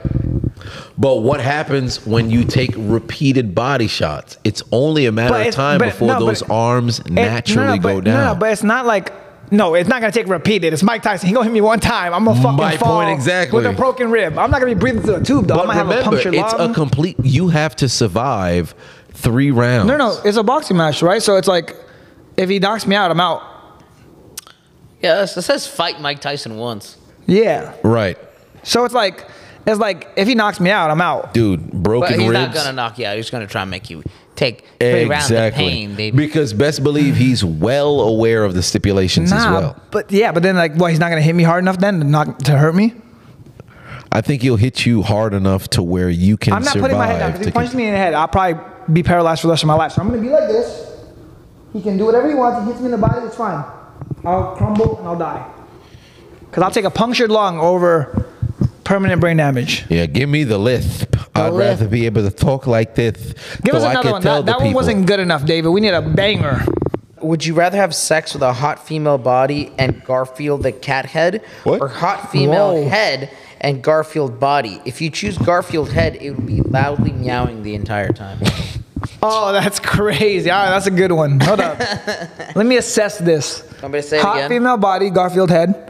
But what happens when you take repeated body shots? It's only a matter of time before those arms naturally go down. No, but it's not like, no, it's not going to take repeated. It's Mike Tyson. He going to hit me one time. I'm going to fucking fall with a broken rib. I'm not going to be breathing through a tube, though. I'm going to have a punctured lung. It's a complete, you have to survive 3 rounds. No, it's a boxing match, right? So it's like, if he knocks me out, I'm out. Yeah, it says fight Mike Tyson once. Yeah. Right. So it's like, It's like if he knocks me out, I'm out. Dude, But broken he's ribs. not gonna knock you out. He's gonna try and make you play around the pain, baby. Because best believe he's well aware of the stipulations as well. But then like, what? He's not gonna hit me hard enough then to hurt me. I think he'll hit you hard enough to where you can I'm not survive. putting my head down. If he punches me in the head, I'll probably be paralyzed for the rest of my life. So I'm gonna be like this. He can do whatever he wants. He hits me in the body. It's fine. I'll crumble and I'll die. Cause I'll take a punctured lung over permanent brain damage. Yeah, give me the lisp. I'd rather be able to talk like this. Give us another one. That one wasn't good enough, David. We need a banger. Would you rather have sex with a hot female body and Garfield the cat head, What? or hot female Whoa. head and Garfield body? If you choose Garfield head, it would be loudly meowing the entire time. Oh, that's crazy. All right, that's a good one. Hold up. Let me assess this. Want me to say it Hot again? female body, Garfield head.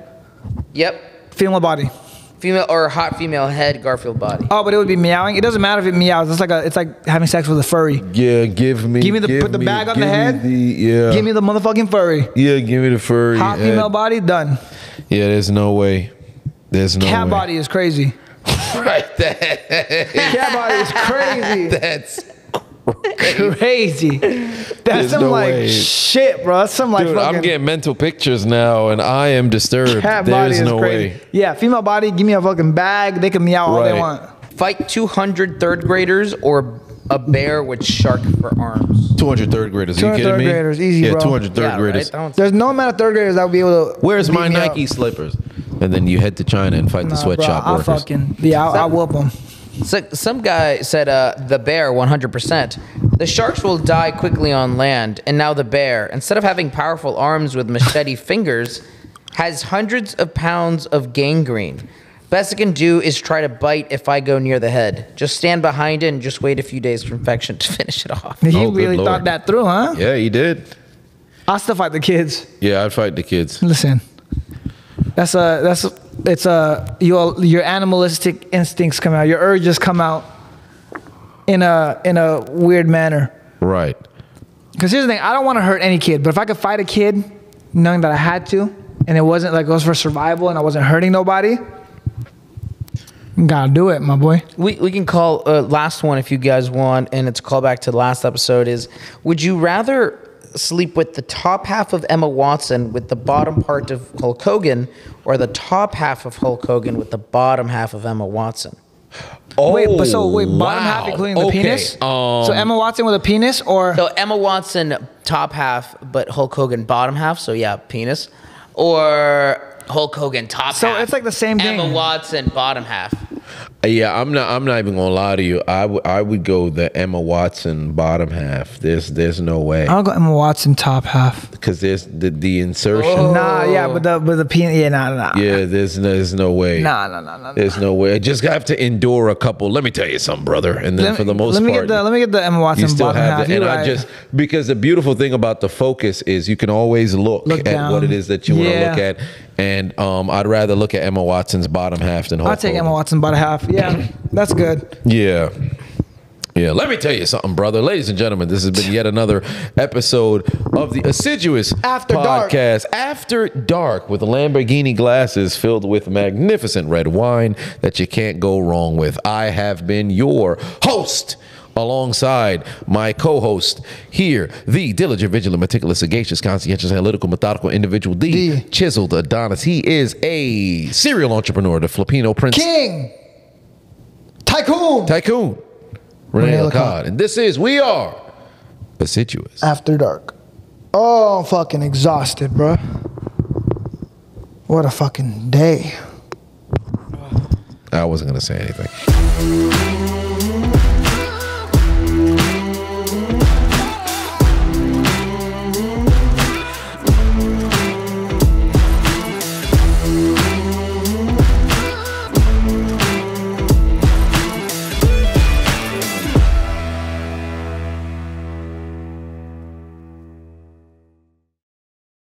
Yep. Female body. Female or hot female head, Garfield body. Oh, but it would be meowing. It doesn't matter if it meows. It's like having sex with a furry. Yeah, give me Put the bag on the head. Yeah. Give me the motherfucking furry. Yeah, give me the furry. Hot head. female body, done. Yeah, there's no way. There's no Cat way. body is crazy. Right there. Cat body is crazy. That's Crazy. That's There's some no like way. shit, bro. That's some like dude. fucking I'm getting mental pictures now, and I am disturbed. cat body There's is no crazy. way. Yeah, female body, give me a fucking bag. They can meow all they Right. want. Fight 200 third graders or a bear with shark for arms. 200 third graders. Are you 200 kidding third me? graders, easy, yeah, bro. 200 third Yeah, graders. right? That one's- There's no amount of third graders that would be able to. Where's beat my me up. Nike slippers? And then you head to China and fight the Nah, sweatshop bro, workers. I'll whoop them. So, some guy said the bear 100%. The sharks will die quickly on land, and now the bear, instead of having powerful arms with machete fingers, has hundreds of pounds of gangrene. Best it can do is try to bite if I go near the head. Just stand behind it and just wait a few days for infection to finish it off. He Oh, good really Lord. thought that through, huh? Yeah, he did. I'll still fight the kids. Yeah, I'd fight the kids. Listen, your animalistic instincts come out, your urges come out in a weird manner. Right. Because here's the thing, I don't want to hurt any kid, but if I could fight a kid knowing that I had to, and it wasn't like it was for survival and I wasn't hurting nobody, you gotta do it, my boy. We can call last one if you guys want, and it's a callback to the last episode. Is would you rather sleep with the top half of Emma Watson with the bottom part of Hulk Hogan, or the top half of Hulk Hogan with the bottom half of Emma Watson? Wait, bottom wow. half including the Okay, penis? So Emma Watson with a penis, or So Emma Watson top half, but Hulk Hogan bottom half. So yeah, penis, or Hulk Hogan top So half. it's like the same thing. Emma Watson bottom half. Yeah, I'm not even gonna lie to you. I would go the Emma Watson bottom half. There's no way, I'll go Emma Watson top half. because there's the insertion. Oh. Nah, yeah, but the penis, yeah, nah. Yeah, there's no way. Nah. There's no way. I just have to endure a couple. Let me tell you something, brother. And then for the most let me part, get the Emma Watson you still bottom have half. the, and You're I right. just because the beautiful thing about the focus is you can always look Look at down. what it is that you want to Yeah. look at, and I'd rather look at Emma Watson's bottom half than Hulk I'll take Hogan. Emma Watson bottom half. Yeah, that's good. Yeah. Yeah, let me tell you something, brother. Ladies and gentlemen, this has been yet another episode of the Assiduous After Dark. Podcast. After Dark, with Lamborghini glasses filled with magnificent red wine that you can't go wrong with. I have been your host, alongside my co-host here, the diligent, vigilant, meticulous, sagacious, conscientious, analytical, methodical individual, the chiseled Adonis. He is a serial entrepreneur, the Filipino Prince. King, Tycoon, Rene Rene Lacan. And we are Assiduous. After Dark. Oh, I'm fucking exhausted, bro. What a fucking day. I wasn't going to say anything.